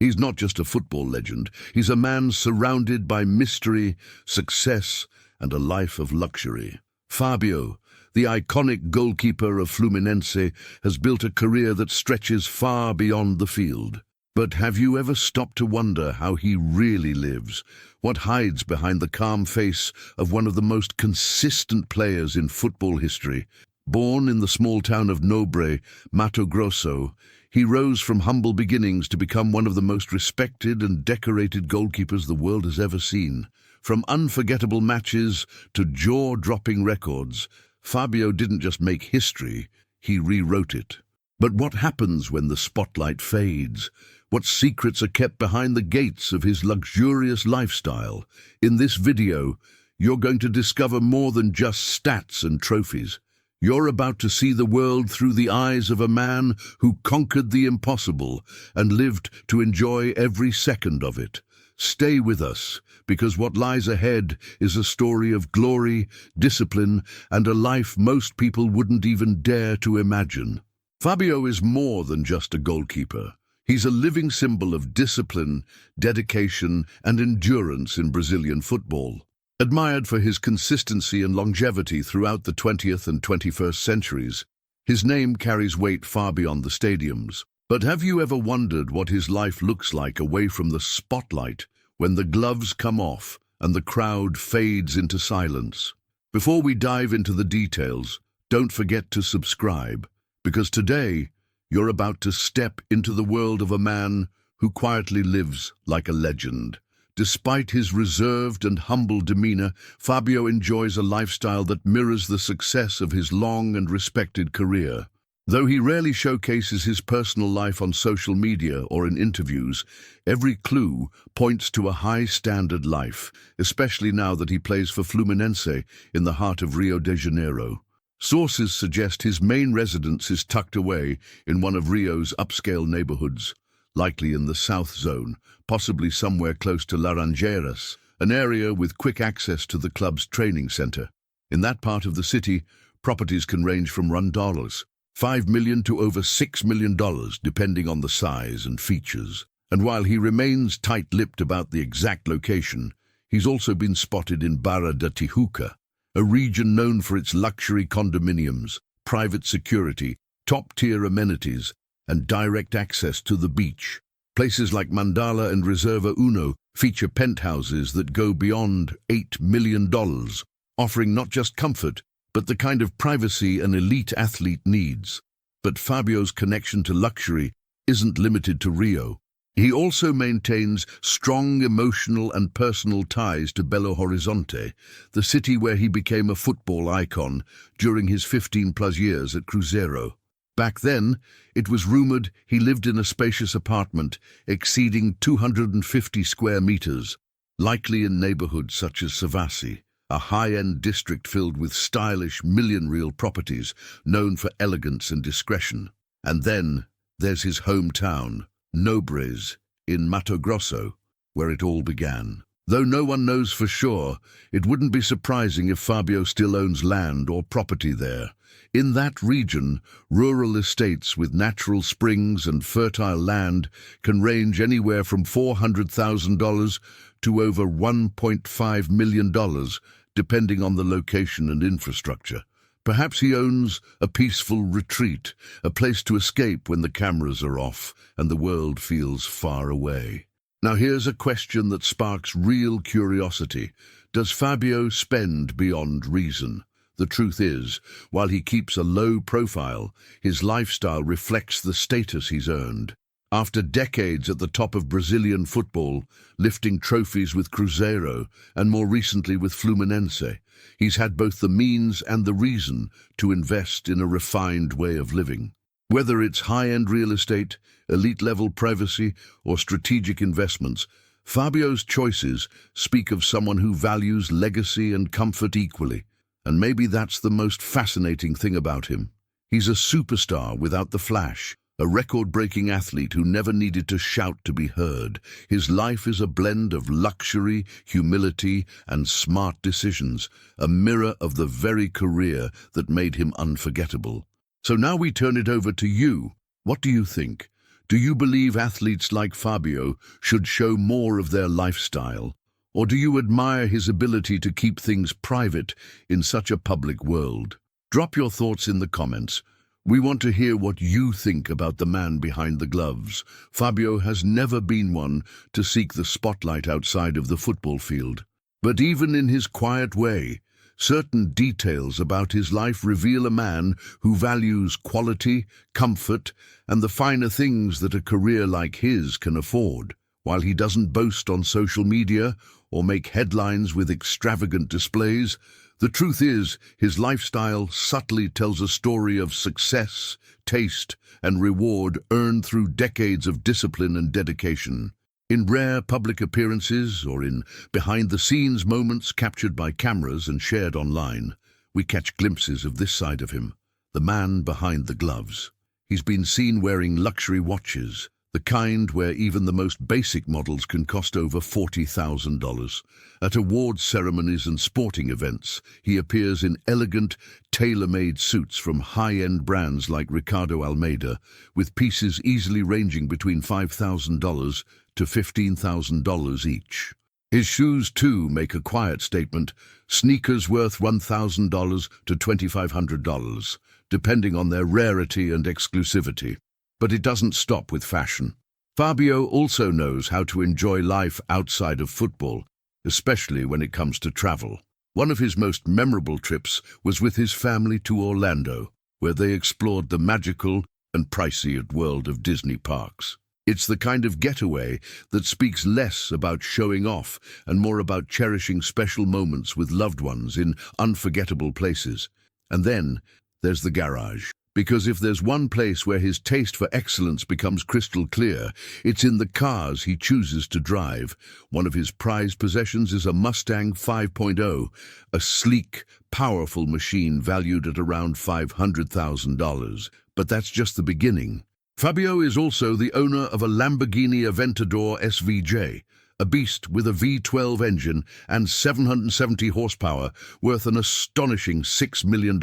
He's not just a football legend, he's a man surrounded by mystery, success, and a life of luxury. Fábio, the iconic goalkeeper of Fluminense, has built a career that stretches far beyond the field. But have you ever stopped to wonder how he really lives? What hides behind the calm face of one of the most consistent players in football history? Born in the small town of Nobre, Mato Grosso, he rose from humble beginnings to become one of the most respected and decorated goalkeepers the world has ever seen. From unforgettable matches to jaw-dropping records, Fábio didn't just make history, he rewrote it. But what happens when the spotlight fades? What secrets are kept behind the gates of his luxurious lifestyle? In this video, you're going to discover more than just stats and trophies. You're about to see the world through the eyes of a man who conquered the impossible and lived to enjoy every second of it. Stay with us, because what lies ahead is a story of glory, discipline, and a life most people wouldn't even dare to imagine. Fábio is more than just a goalkeeper. He's a living symbol of discipline, dedication, and endurance in Brazilian football. Admired for his consistency and longevity throughout the 20th and 21st centuries, his name carries weight far beyond the stadiums. But have you ever wondered what his life looks like away from the spotlight, when the gloves come off and the crowd fades into silence? Before we dive into the details, don't forget to subscribe, because today you're about to step into the world of a man who quietly lives like a legend. Despite his reserved and humble demeanor, Fábio enjoys a lifestyle that mirrors the success of his long and respected career. Though he rarely showcases his personal life on social media or in interviews, every clue points to a high-standard life, especially now that he plays for Fluminense in the heart of Rio de Janeiro. Sources suggest his main residence is tucked away in one of Rio's upscale neighborhoods, likely in the South Zone, possibly somewhere close to Laranjeiras, an area with quick access to the club's training center. In that part of the city, properties can range from $5 million to over $6 million, depending on the size and features. And while he remains tight-lipped about the exact location, he's also been spotted in Barra da Tijuca, a region known for its luxury condominiums, private security, top-tier amenities, and direct access to the beach. Places like Mandala and Reserva Uno feature penthouses that go beyond $8 million, offering not just comfort, but the kind of privacy an elite athlete needs. But Fábio's connection to luxury isn't limited to Rio. He also maintains strong emotional and personal ties to Belo Horizonte, the city where he became a football icon during his 15-plus years at Cruzeiro. Back then, it was rumored he lived in a spacious apartment exceeding 250 square meters, likely in neighborhoods such as Savassi, a high-end district filled with stylish million-real properties known for elegance and discretion. And then there's his hometown, Nobres, in Mato Grosso, where it all began. Though no one knows for sure, it wouldn't be surprising if Fábio still owns land or property there. In that region, rural estates with natural springs and fertile land can range anywhere from $400,000 to over $1.5 million, depending on the location and infrastructure. Perhaps he owns a peaceful retreat, a place to escape when the cameras are off and the world feels far away. Now here's a question that sparks real curiosity. Does Fábio spend beyond reason? The truth is, while he keeps a low profile, his lifestyle reflects the status he's earned. After decades at the top of Brazilian football, lifting trophies with Cruzeiro and more recently with Fluminense, he's had both the means and the reason to invest in a refined way of living. Whether it's high-end real estate, elite-level privacy, or strategic investments, Fábio's choices speak of someone who values legacy and comfort equally. And maybe that's the most fascinating thing about him. He's a superstar without the flash, a record-breaking athlete who never needed to shout to be heard. His life is a blend of luxury, humility, and smart decisions, a mirror of the very career that made him unforgettable. So now we turn it over to you. What do you think? Do you believe athletes like Fábio should show more of their lifestyle? Or do you admire his ability to keep things private in such a public world? Drop your thoughts in the comments. We want to hear what you think about the man behind the gloves. Fábio has never been one to seek the spotlight outside of the football field. But even in his quiet way, certain details about his life reveal a man who values quality, comfort, and the finer things that a career like his can afford. While he doesn't boast on social media or make headlines with extravagant displays, the truth is his lifestyle subtly tells a story of success, taste, and reward earned through decades of discipline and dedication. In rare public appearances or in behind-the-scenes moments captured by cameras and shared online, we catch glimpses of this side of him, the man behind the gloves. He's been seen wearing luxury watches, the kind where even the most basic models can cost over $40,000. At awards ceremonies and sporting events, he appears in elegant, tailor-made suits from high-end brands like Ricardo Almeida, with pieces easily ranging between $5,000 to $15,000 each. His shoes, too, make a quiet statement, sneakers worth $1,000 to $2,500, depending on their rarity and exclusivity. But it doesn't stop with fashion. Fábio also knows how to enjoy life outside of football, especially when it comes to travel. One of his most memorable trips was with his family to Orlando, where they explored the magical and pricey world of Disney parks. It's the kind of getaway that speaks less about showing off and more about cherishing special moments with loved ones in unforgettable places. And then there's the garage. Because if there's one place where his taste for excellence becomes crystal clear, it's in the cars he chooses to drive. One of his prized possessions is a Mustang 5.0, a sleek, powerful machine valued at around $500,000. But that's just the beginning. Fábio is also the owner of a Lamborghini Aventador SVJ, a beast with a V12 engine and 770 horsepower, worth an astonishing $6 million.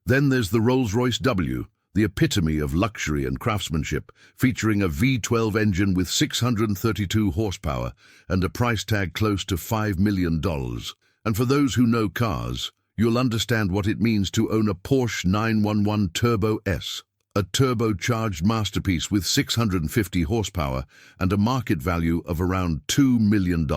Then there's the Rolls-Royce W, the epitome of luxury and craftsmanship, featuring a V12 engine with 632 horsepower and a price tag close to $5 million. And for those who know cars, you'll understand what it means to own a Porsche 911 Turbo S, a turbocharged masterpiece with 650 horsepower and a market value of around $2 million.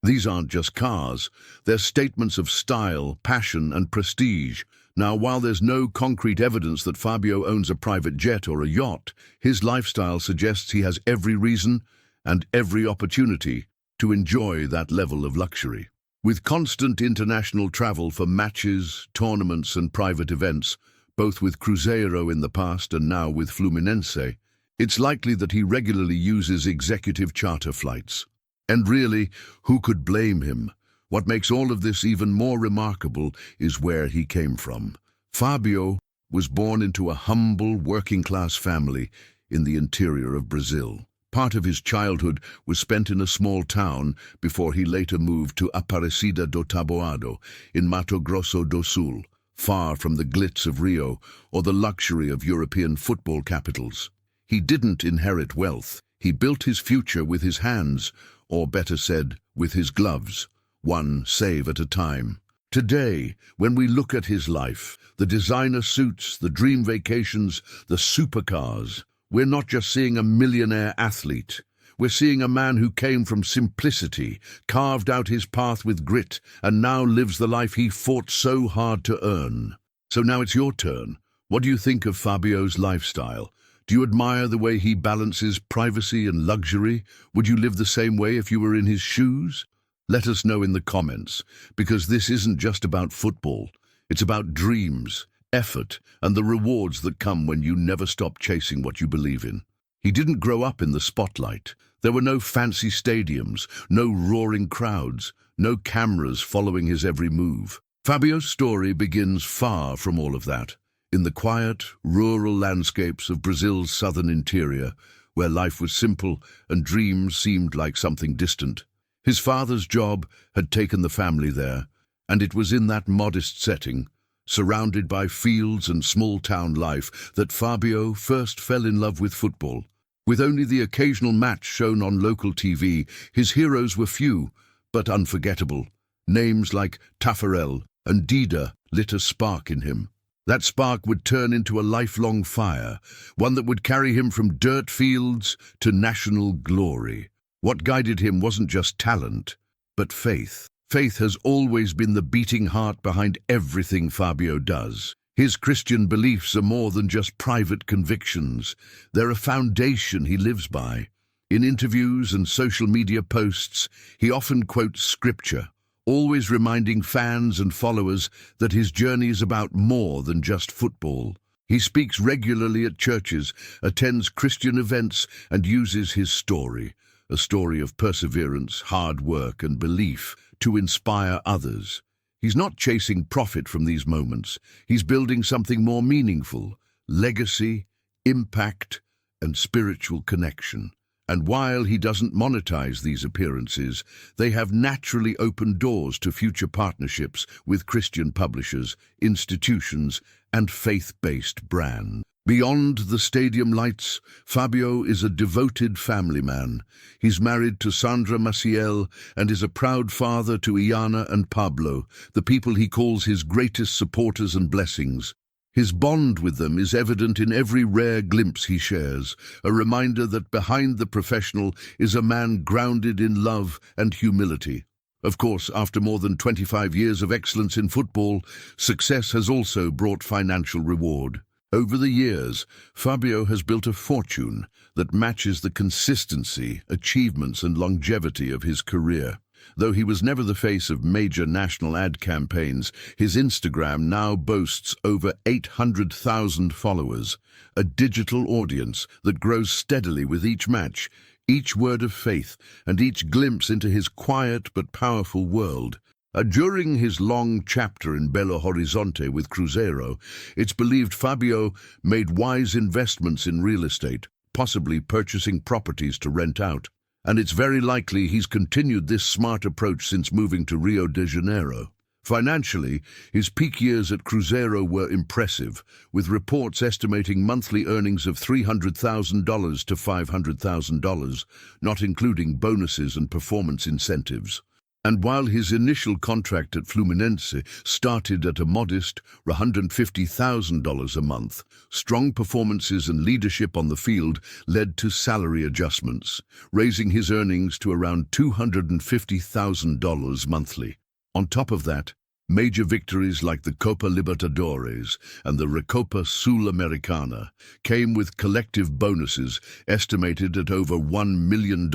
These aren't just cars, they're statements of style, passion, and prestige. Now, while there's no concrete evidence that Fábio owns a private jet or a yacht, his lifestyle suggests he has every reason and every opportunity to enjoy that level of luxury. With constant international travel for matches, tournaments, and private events, both with Cruzeiro in the past and now with Fluminense, it's likely that he regularly uses executive charter flights. And really, who could blame him? What makes all of this even more remarkable is where he came from. Fábio was born into a humble, working-class family in the interior of Brazil. Part of his childhood was spent in a small town before he later moved to Aparecida do Taboado in Mato Grosso do Sul, far from the glitz of Rio or the luxury of European football capitals. He didn't inherit wealth. He built his future with his hands, or better said, with his gloves. One save at a time. Today, when we look at his life, the designer suits, the dream vacations, the supercars, we're not just seeing a millionaire athlete. We're seeing a man who came from simplicity, carved out his path with grit, and now lives the life he fought so hard to earn. So now it's your turn. What do you think of Fábio's lifestyle? Do you admire the way he balances privacy and luxury? Would you live the same way if you were in his shoes? Let us know in the comments, because this isn't just about football. It's about dreams, effort, and the rewards that come when you never stop chasing what you believe in. He didn't grow up in the spotlight. There were no fancy stadiums, no roaring crowds, no cameras following his every move. Fábio's story begins far from all of that, in the quiet, rural landscapes of Brazil's southern interior, where life was simple and dreams seemed like something distant. His father's job had taken the family there, and it was in that modest setting, surrounded by fields and small-town life, that Fábio first fell in love with football. With only the occasional match shown on local TV, his heroes were few, but unforgettable. Names like Taffarel and Dida lit a spark in him. That spark would turn into a lifelong fire, one that would carry him from dirt fields to national glory. What guided him wasn't just talent, but faith. Faith has always been the beating heart behind everything Fábio does. His Christian beliefs are more than just private convictions. They're a foundation he lives by. In interviews and social media posts, he often quotes scripture, always reminding fans and followers that his journey is about more than just football. He speaks regularly at churches, attends Christian events, and uses his story, a story of perseverance, hard work, and belief, to inspire others. He's not chasing profit from these moments. He's building something more meaningful: legacy, impact, and spiritual connection. And while he doesn't monetize these appearances, they have naturally opened doors to future partnerships with Christian publishers, institutions, and faith-based brands. Beyond the stadium lights, Fábio is a devoted family man. He's married to Sandra Maciel and is a proud father to Iana and Pablo, the people he calls his greatest supporters and blessings. His bond with them is evident in every rare glimpse he shares, a reminder that behind the professional is a man grounded in love and humility. Of course, after more than 25 years of excellence in football, success has also brought financial reward. Over the years, Fábio has built a fortune that matches the consistency, achievements, and longevity of his career. Though he was never the face of major national ad campaigns, his Instagram now boasts over 800,000 followers, a digital audience that grows steadily with each match, each word of faith, and each glimpse into his quiet but powerful world. During his long chapter in Belo Horizonte with Cruzeiro, it's believed Fábio made wise investments in real estate, possibly purchasing properties to rent out. And it's very likely he's continued this smart approach since moving to Rio de Janeiro. Financially, his peak years at Cruzeiro were impressive, with reports estimating monthly earnings of $300,000 to $500,000, not including bonuses and performance incentives. And while his initial contract at Fluminense started at a modest $150,000 a month, strong performances and leadership on the field led to salary adjustments, raising his earnings to around $250,000 monthly. On top of that, major victories like the Copa Libertadores and the Recopa Sul-Americana came with collective bonuses estimated at over $1 million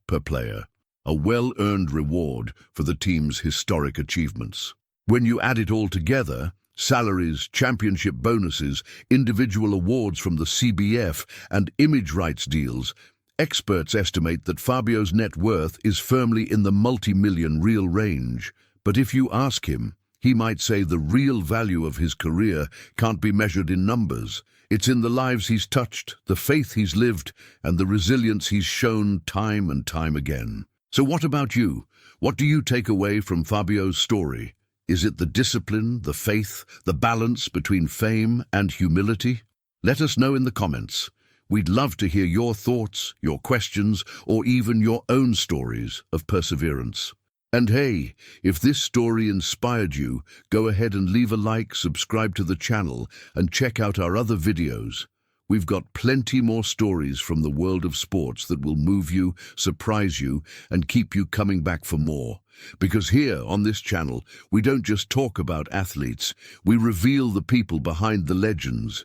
per player. A well-earned reward for the team's historic achievements. When you add it all together, salaries, championship bonuses, individual awards from the CBF, and image rights deals, experts estimate that Fábio's net worth is firmly in the multi-million real range. But if you ask him, he might say the real value of his career can't be measured in numbers. It's in the lives he's touched, the faith he's lived, and the resilience he's shown time and time again. So what about you? What do you take away from Fábio's story? Is it the discipline, the faith, the balance between fame and humility? Let us know in the comments. We'd love to hear your thoughts, your questions, or even your own stories of perseverance. And hey, if this story inspired you, go ahead and leave a like, subscribe to the channel, and check out our other videos. We've got plenty more stories from the world of sports that will move you, surprise you, and keep you coming back for more. Because here on this channel, we don't just talk about athletes, we reveal the people behind the legends.